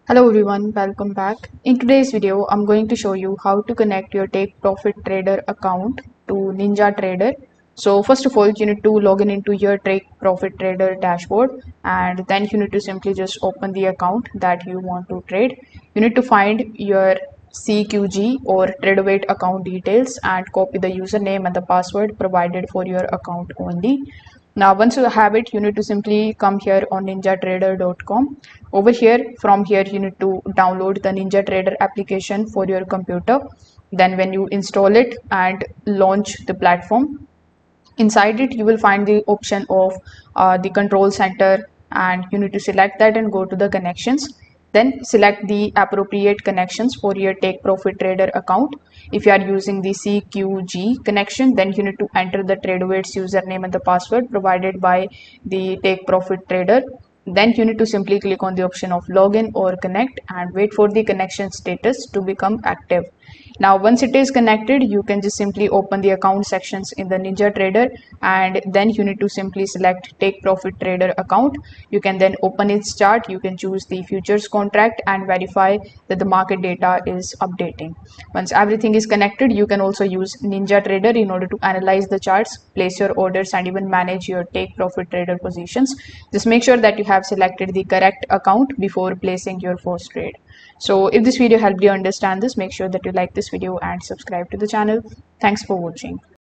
Hello everyone, welcome back. In today's video, I'm going to show you how to connect your Take Profit Trader account to NinjaTrader. So first of all, you need to log into your Take Profit Trader dashboard, and then you need to simply just open the account that you want to trade. You need to find your CQG or Tradeweight account details and copy the username and the password provided for your account only. Now, once you have it, you need to simply come here on ninjatrader.com. Over here, from here, you need to download the NinjaTrader application for your computer. Then when you install it and launch the platform, inside it, you will find the option of the control center, and you need to select that and go to the connections. Then select the appropriate connections for your Take Profit Trader account. If you are using the CQG connection, then you need to enter the Tradewait's username and the password provided by the Take Profit Trader. Then you need to simply click on the option of login or connect and wait for the connection status to become active. Now, once it is connected, you can just simply open the account sections in the NinjaTrader, and then you need to simply select Take Profit Trader account. You can then open its chart. You can choose the futures contract and verify that the market data is updating. Once everything is connected, you can also use NinjaTrader in order to analyze the charts, place your orders, and even manage your Take Profit Trader positions. Just make sure that you have selected the correct account before placing your first trade. So if this video helped you understand this, make sure that you like this video and subscribe to the channel. Thanks for watching.